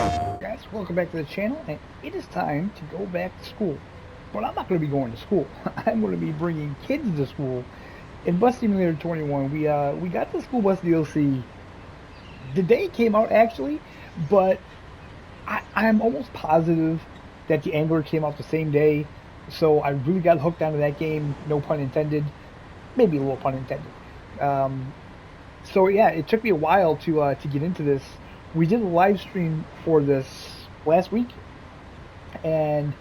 Guys, welcome back to the channel, and it is time to go back to school. But I'm not going to be going to school. I'm going to be bringing kids to school. In Bus Simulator 21, we got the school bus DLC the day it came out, actually, but I'm almost positive that the Angler came out the same day, so I really got hooked onto that game, no pun intended, maybe a little pun intended. Um, so yeah, it took me a while to get into this. We did a live stream for this last week, and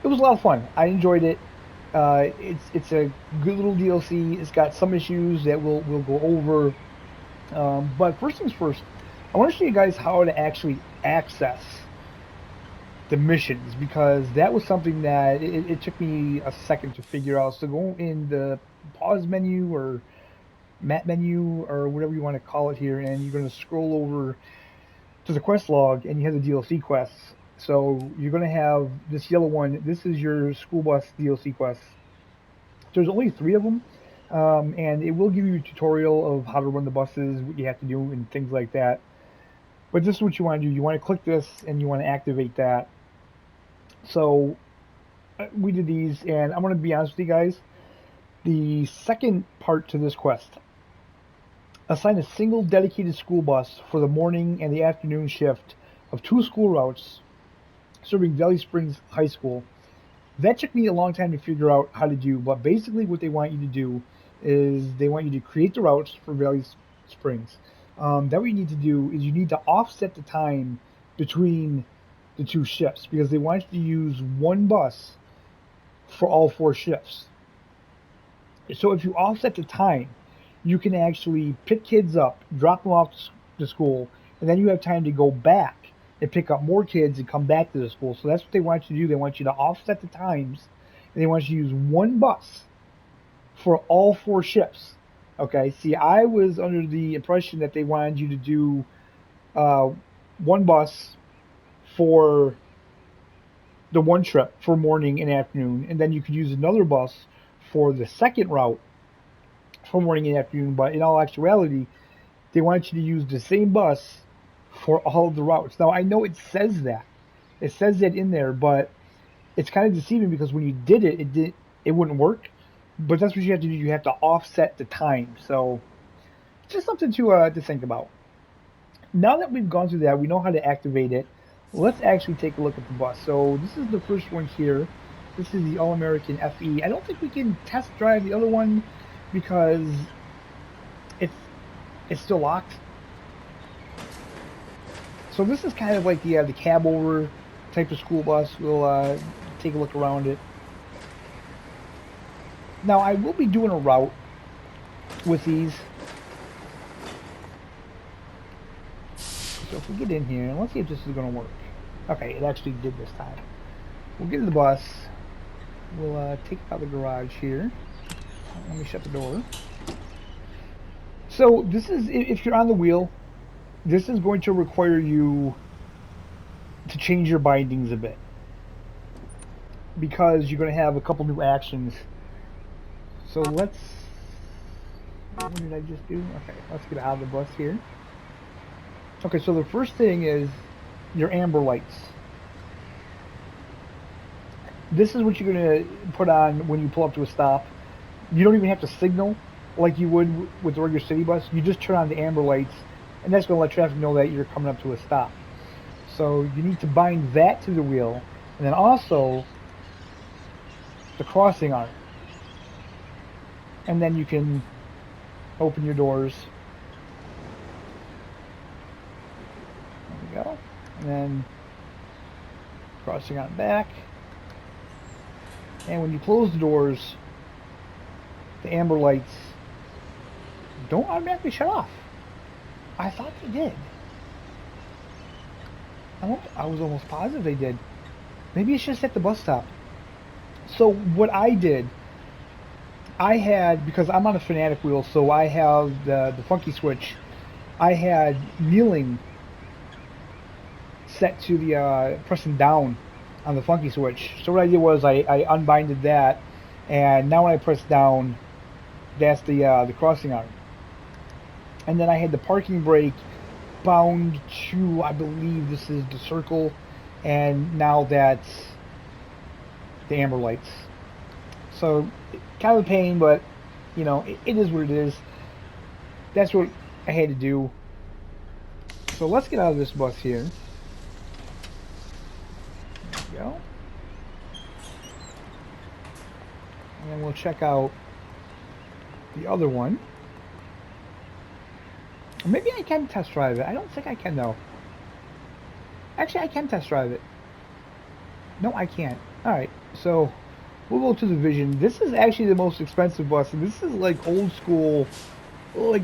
it was a lot of fun. I enjoyed it. It's a good little DLC. It's got some issues that we'll go over. But first things first, I want to show you guys how to actually access the missions, because that was something that it took me a second to figure out. So go in the pause menu or map menu or whatever you want to call it here, and you're going to scroll over to the quest log, and you have the DLC quests. So you're going to have this yellow one. This is your school bus DLC quest. There's only 3 of them, and it will give you a tutorial of how to run the buses, what you have to do, and things like that. But this is what you want to do. You want to click this, and you want to activate that. So we did these, and I'm going to be honest with you guys. The second part to this quest: assign a single dedicated school bus for the morning and the afternoon shift of 2 school routes serving Valley Springs High School. That took me a long time to figure out how to do, but basically what they want you to do is they want you to create the routes for Valley Springs. That what you need to do is you need to offset the time between the 2 shifts, because they want you to use one bus for all 4 shifts. So if you offset the time, you can actually pick kids up, drop them off to school, and then you have time to go back and pick up more kids and come back to the school. So that's what they want you to do. They want you to offset the times, and they want you to use one bus for all 4 shifts. Okay, see, I was under the impression that they wanted you to do one bus for the one trip for morning and afternoon, and then you could use another bus for the second route for morning and afternoon. But in all actuality, they want you to use the same bus for all of the routes. Now, I know it says that. It says that in there, but it's kind of deceiving, because when you did it, it wouldn't work. But that's what you have to do. You have to offset the time. So just something to think about. Now that we've gone through that, we know how to activate it. Let's actually take a look at the bus. So this is the first one here. This is the All-American FE. I don't think we can test drive the other one because it's still locked. So this is kind of like the cab over type of school bus. We'll take a look around it. Now I will be doing a route with these. So if we get in here, and let's see if this is going to work. Okay, it actually did this time. We'll get in the bus. We'll take out the garage here. Let me shut the door. So this is, if you're on the wheel, this is going to require you to change your bindings a bit, because you're going to have a couple new actions. So let's, what did I just do? Okay, let's get out of the bus here. Okay, so the first thing is your amber lights. This is what you're going to put on when you pull up to a stop. You don't even have to signal like you would with the regular city bus. You just turn on the amber lights, and that's going to let traffic know that you're coming up to a stop. So you need to bind that to the wheel, and then also the crossing arm. And then you can open your doors. There we go. And then crossing arm back. And when you close the doors, the amber lights don't automatically shut off. I thought they did. I was almost positive they did. Maybe it's just at the bus stop. So what I did, I had, because I'm on a Fanatic wheel, so I have the funky switch. I had kneeling set to the pressing down on the funky switch. So what I did was I unbinded that, and now when I press down, that's the crossing arm. And then I had the parking brake bound to, I believe this is the circle, and now that's the amber lights. So kind of a pain, but you know, it is what it is. That's what I had to do. So let's get out of this bus here. There we go. And then we'll check out the other one. Or maybe I can test drive it. I don't think I can though. Actually, I can test drive it. No, I can't. Alright, so we'll go to the Vision. This is actually the most expensive bus, and this is like old school, like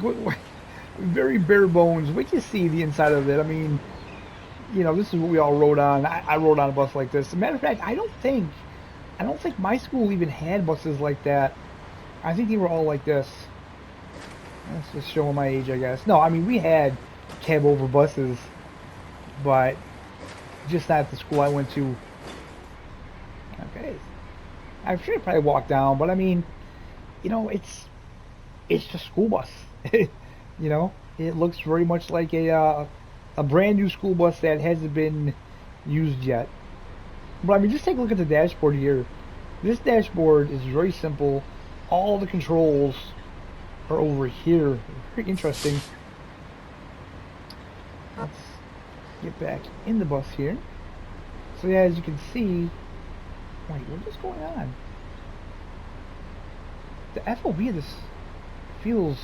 very bare bones. Wait till you see the inside of it. I mean, you know, this is what we all rode on. I rode on a bus like this. As a matter of fact, I don't think my school even had buses like that. I think they were all like this. That's just showing my age, I guess. No, I mean, we had cab over buses, but just not at the school I went to. Okay. I should have probably walked down, but I mean, you know, it's just school bus. You know, it looks very much like a brand new school bus that hasn't been used yet. But I mean, just take a look at the dashboard here. This dashboard is very simple. All the controls are over here. Very interesting. Let's get back in the bus here. So yeah, as you can see, wait, what is going on? The FOV of this feels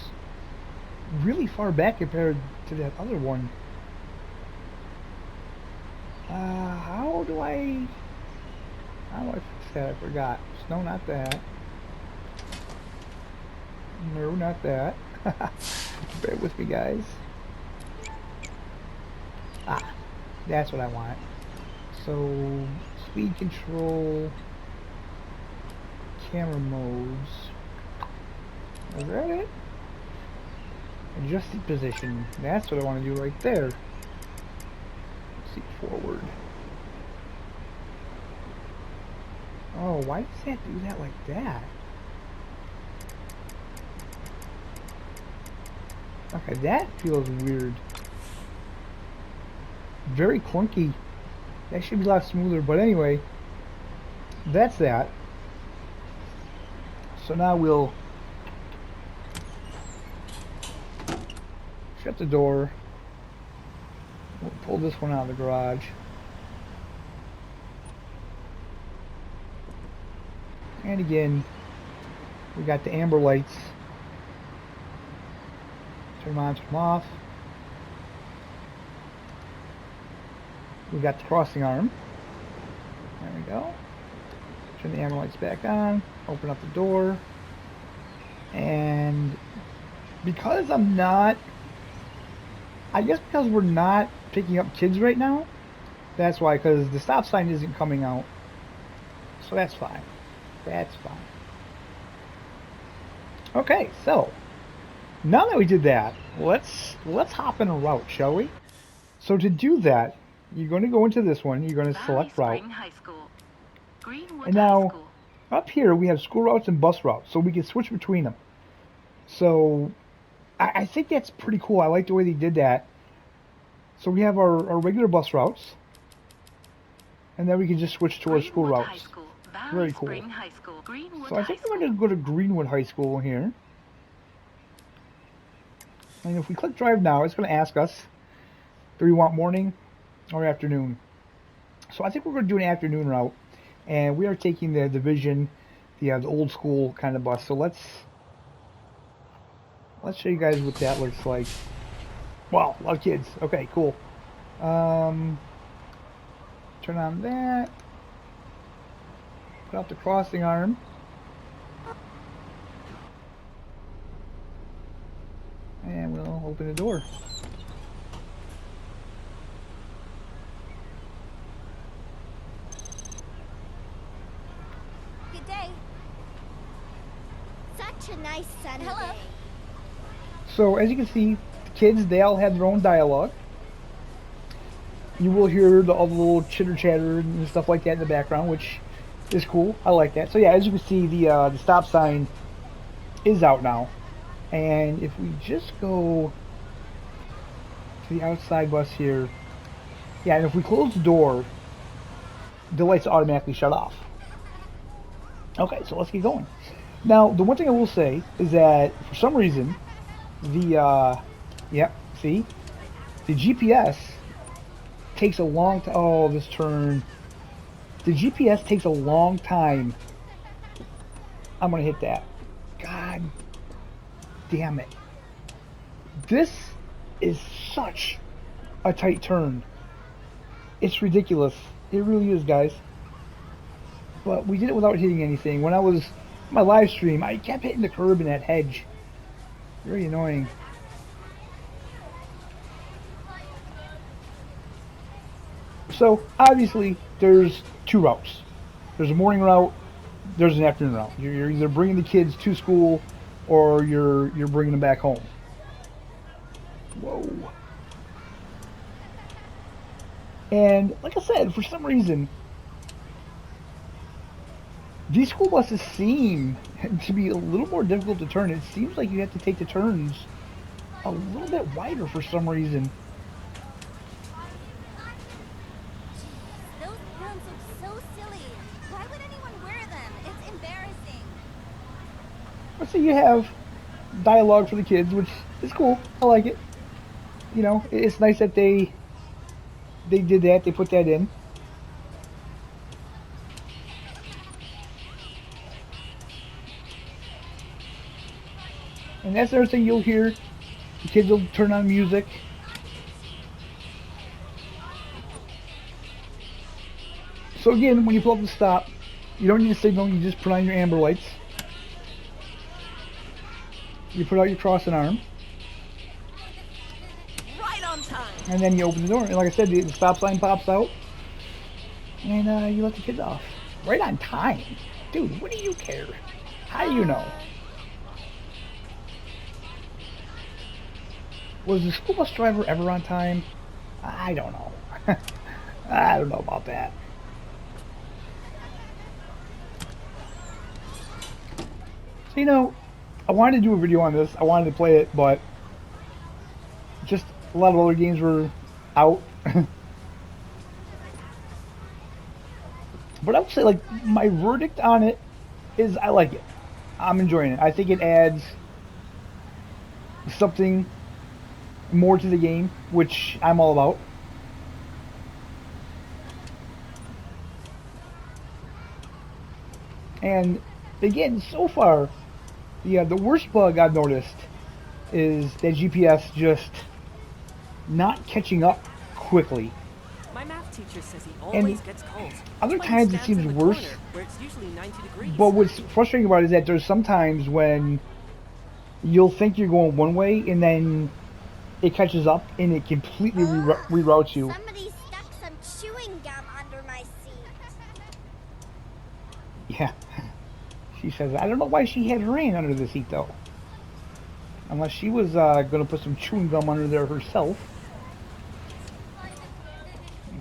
really far back compared to that other one. How do I fix that? I forgot. No, not that. No, not that. Bear with me, guys. Ah, that's what I want. So, speed control, camera modes. Is that it? Adjust the position. That's what I want to do right there. Seat forward. Oh, why does that do that like that? Okay, that feels weird. Very clunky. That should be a lot smoother, but anyway, that's that. So now we'll shut the door. We'll pull this one out of the garage. And again, we got the amber lights. Turn them on, turn them off. We got the crossing arm. There we go. Turn the amber lights back on. Open up the door. And because I'm not, I guess because we're not picking up kids right now, that's why, because the stop sign isn't coming out. So that's fine. That's fine. Okay, so now that we did that, let's hop in a route, shall we? So to do that, you're going to go into this one. You're going to select route. And now up here we have school routes and bus routes, so we can switch between them. So I think that's pretty cool. I like the way they did that. So we have our regular bus routes, and then we can just switch to our school routes. Very cool. So I think we're going to go to Greenwood High School here. And if we click drive now, it's going to ask us, do we want morning or afternoon? So I think we're going to do an afternoon route. And we are taking the Vision, the old school kind of bus. So let's show you guys what that looks like. Wow, a lot of kids. Okay, cool. Turn on that. Put out the crossing arm. And we'll open the door. Good day. Such a nice sunny day. So as you can see, the kids, they all have their own dialogue. You will hear all the little chitter chatter and stuff like that in the background, which is cool. I like that. So yeah, as you can see, the stop sign is out now. And if we just go to the outside bus here. Yeah, and if we close the door, the lights automatically shut off. Okay, so let's get going. Now, the one thing I will say is that for some reason, yep, see? The GPS takes a long time. Oh, this turn. The GPS takes a long time. I'm gonna hit that. God damn it. This is such a tight turn. It's ridiculous. It really is, guys. But we did it without hitting anything. When I was my live stream, I kept hitting the curb in that hedge. Very annoying. So obviously there's two routes. There's a morning route, there's an afternoon route. You're either bringing the kids to school or you're bringing them back home. Whoa. And like I said, for some reason, these school buses seem to be a little more difficult to turn. It seems like you have to take the turns a little bit wider for some reason. Those pants look so silly. Why would anyone wear them? It's embarrassing. Let's say you have dialogue for the kids, which is cool. I like it. You know, it's nice that they did that. They put that in. And that's everything you'll hear. The kids will turn on music. So again, when you pull up the stop, you don't need a signal. You just put on your amber lights. You put out your crossing arm. Right on time. And then you open the door. And like I said, the stop sign pops out. And you let the kids off. Right on time. Dude, what do you care? How do you know? Was the school bus driver ever on time? I don't know. I don't know about that. So, you know, I wanted to do a video on this. I wanted to play it, but just a lot of other games were out. But I would say, like, my verdict on it is I like it. I'm enjoying it. I think it adds something more to the game, which I'm all about. And again, so far, the worst bug I've noticed is that GPS just not catching up quickly. My math teacher says he always And gets cold. other Like times it stands seems in the worse. corner, where it's usually 90 degrees. But what's frustrating about it is that there's sometimes when you'll think you're going one way and then it catches up and it completely reroutes you. Somebody stuck some chewing gum under my seat. Yeah. She says, I don't know why she had her hand under the seat though. Unless she was going to put some chewing gum under there herself.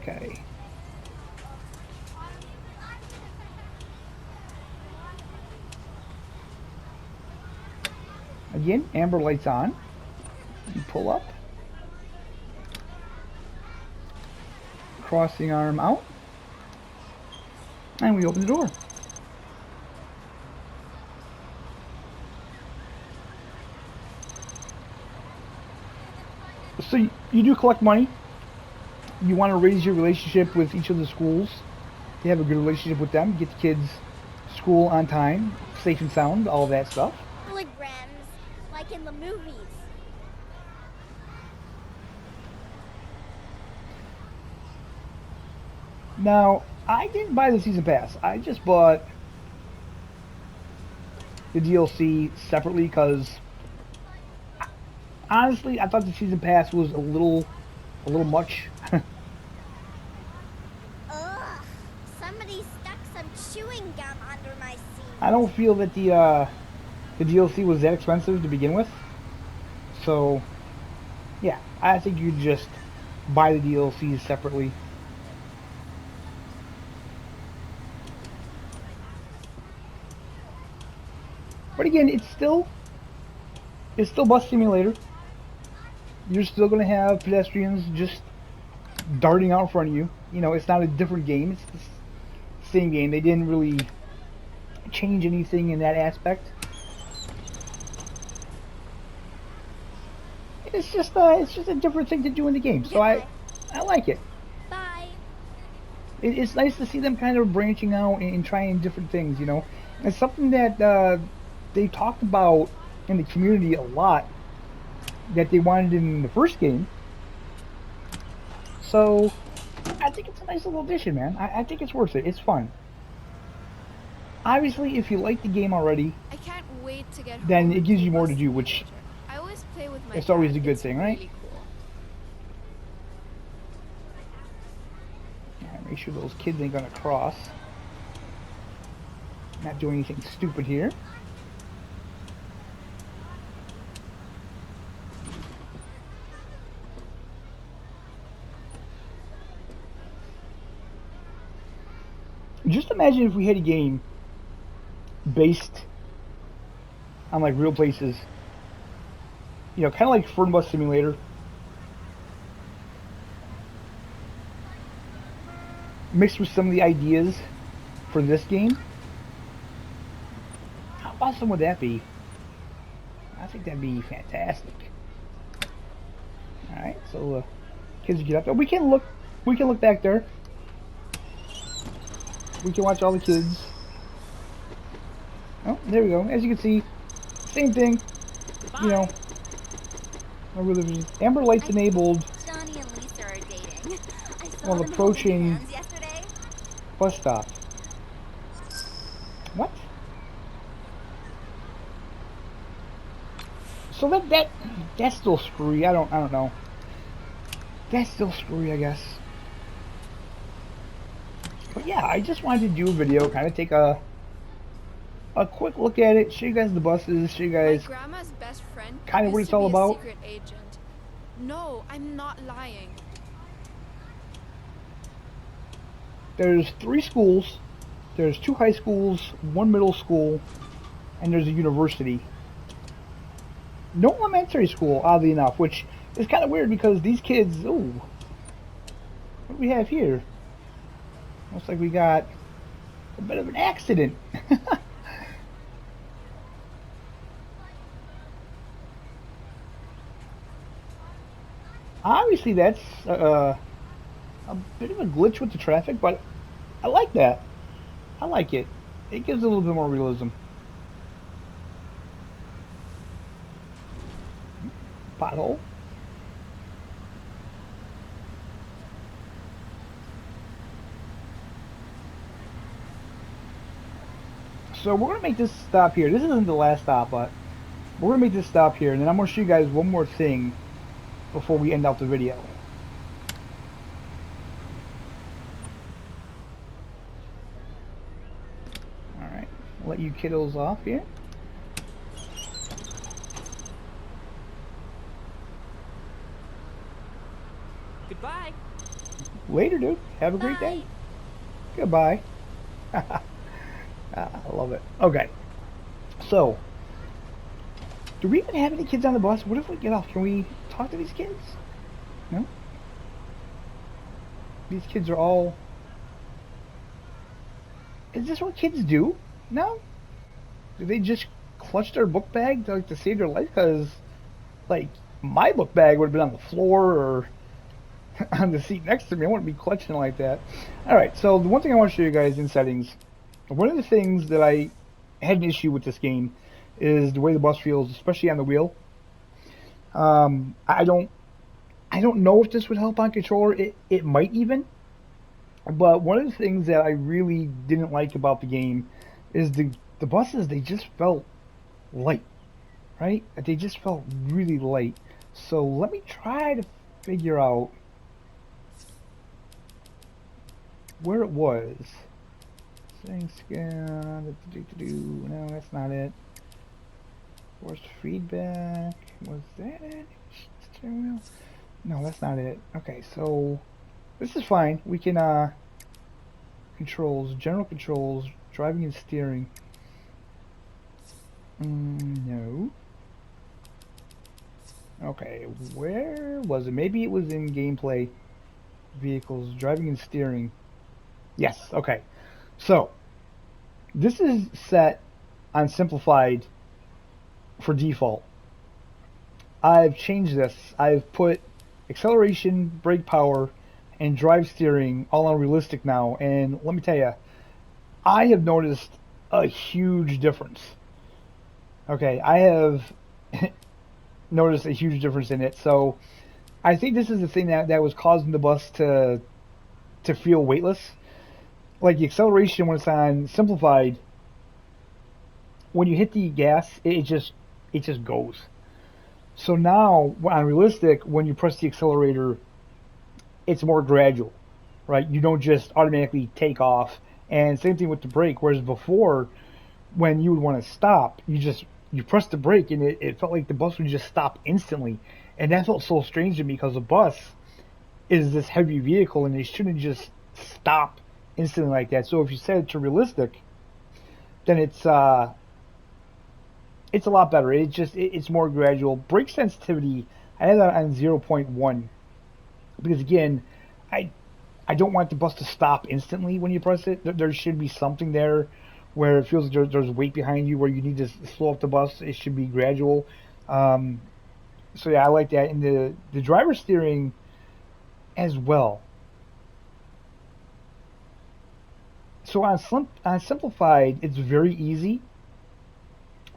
Okay. Again, amber lights on. You pull up. Crossing arm out. And we open the door. So you do collect money. You want to raise your relationship with each of the schools. You have a good relationship with them. Get the kids to school on time, safe and sound, all of that stuff. Holograms, like in the movies. Now, I didn't buy the season pass. I just bought the DLC separately because honestly, I thought the season pass was a little much. Ugh, somebody stuck some chewing gum under my seat. I don't feel that the DLC was that expensive to begin with. So, yeah, I think you just buy the DLCs separately. But again, it's still Bus Simulator. you're still going to have pedestrians just darting out in front of you. You know, it's not a different game. It's the same game. They didn't really change anything in that aspect. It's just a different thing to do in the game. So Goodbye. I like it. Bye. It's nice to see them kind of branching out and trying different things. You know, it's something that they talked about in the community a lot that they wanted in the first game. So I think it's a nice little addition, man. I think it's worth it. It's fun. Obviously, if you like the game already, I can't wait to get then home it and gives play you more to Bus do, which Simulator. I always play with my it's always dad. a good It's thing, right? really cool. Alright, make sure those kids ain't gonna cross. Not doing anything stupid here. Just imagine if we had a game based on like real places. You know, kind of like Fern Bus Simulator. Mixed with some of the ideas for this game. How awesome would that be? I think that'd be fantastic. Alright, so kids get up there. We can look back there. We can watch all the kids. Oh, there we go. As you can see, same thing. You know, amber lights I enabled think Johnny and Lisa are dating. I saw while them holding approaching hands yesterday. bus stop. What? So that's still screwy. I don't know. That's still screwy, I guess. But yeah, I just wanted to do a video, kind of take a quick look at it, show you guys the buses, show you My guys grandma's best friend kind of what used it's to all be a about. secret agent. No, I'm not lying. There's 3 schools. There's 2 high schools, 1 middle school, and there's a university. No elementary school, oddly enough, which is kind of weird because these kids, ooh, what do we have here? Looks like we got a bit of an accident. Obviously, that's a bit of a glitch with the traffic, but I like that. I like it. It gives a little bit more realism. Pothole. So we're gonna make this stop here. This isn't the last stop, but we're gonna make this stop here, and then I'm gonna show you guys one more thing before we end out the video. Alright, let you kiddos off here. Goodbye. Later, dude. Have a great Bye. day. Goodbye. I love it. Okay. So, do we even have any kids on the bus? What if we get off? Can we talk to these kids? No? These kids are all... Is this what kids do? No? Do they just clutch their book bag to save their life? Because, like, my book bag would have been on the floor or on the seat next to me. I wouldn't be clutching like that. Alright, so the one thing I want to show you guys in settings, one of the things that I had an issue with this game is the way the bus feels, especially on the wheel. I don't know if this would help on controller. It might even. But one of the things that I really didn't like about the game is the buses, they just felt light, right? They just felt really light. So let me try to figure out where it was. Setting scan, no, that's not it. Force feedback, was that it? Steering wheel? No, that's not it. Okay, so this is fine. We can, controls, general controls, driving and steering. No. Okay, where was it? Maybe it was in gameplay. Vehicles, driving and steering. Yes, okay. So, this is set on simplified for default. I've changed this. I've put acceleration, brake power, and drive steering all on realistic now. And let me tell you, I have noticed a huge difference. Okay, I have noticed a huge difference in it. So I think this is the thing that was causing the bus to feel weightless. Like the acceleration when it's on simplified, when you hit the gas, it just goes. So now on realistic, when you press the accelerator, it's more gradual, right? You don't just automatically take off. And same thing with the brake. Whereas before, when you would want to stop, you press the brake and it felt like the bus would just stop instantly. And that felt so strange to me because the bus is this heavy vehicle and it shouldn't just stop instantly like that. So if you set it to realistic, then it's a lot better. It's more gradual. Brake sensitivity, I have that on 0.1 because again, I I don't want the bus to stop instantly when you press it. There should be something there where it feels like there's weight behind you where you need to slow up the bus. It should be gradual. Um, so yeah, I like that. And the driver steering as well. So on simplified, it's very easy.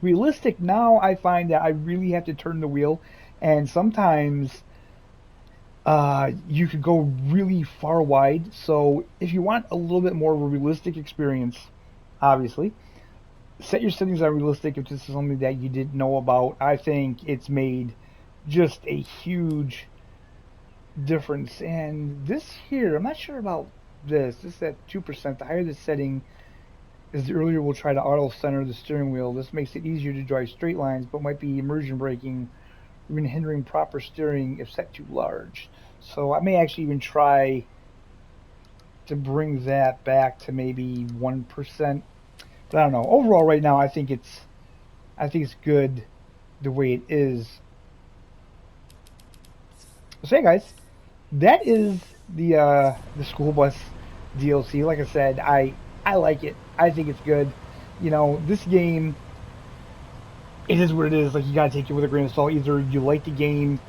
Realistic now, I find that I really have to turn the wheel, and sometimes you could go really far wide. So if you want a little bit more of a realistic experience, obviously, set your settings on realistic if this is something that you didn't know about. I think it's made just a huge difference. And this here, I'm not sure about this. This is at 2%. The higher the setting is, the earlier we'll try to auto center the steering wheel. This makes it easier to drive straight lines, but might be immersion braking, even hindering proper steering if set too large. So I may actually even try to bring that back to maybe 1%. But I don't know. Overall, right now, I think it's good the way it is. So hey guys, that is the school bus DLC. Like I said, I like it. I think it's good. You know, this game, it is what it is. Like, you gotta take it with a grain of salt. Either you like the game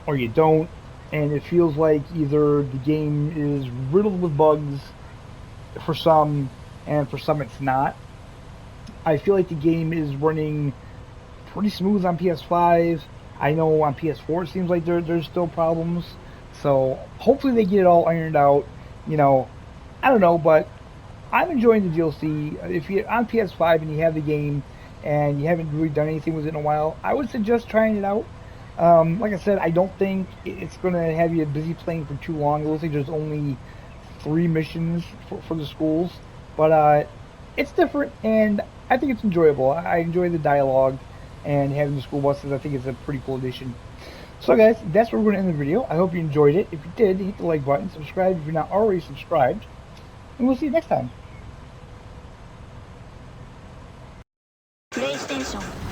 or you don't. And it feels like either the game is riddled with bugs for some, and for some it's not. I feel like the game is running pretty smooth on PS5. I know on PS4 it seems like there's still problems. So hopefully they get it all ironed out. You know, I don't know, but I'm enjoying the DLC. If you're on PS5 and you have the game and you haven't really done anything with it in a while, I would suggest trying it out. Like I said, I don't think it's going to have you busy playing for too long. It looks like there's only 3 missions for the schools. But it's different, and I think it's enjoyable. I enjoy the dialogue and having the school buses. I think it's a pretty cool addition. So guys, that's where we're going to end the video. I hope you enjoyed it. If you did, hit the like button, subscribe if you're not already subscribed, and we'll see you next time. PlayStation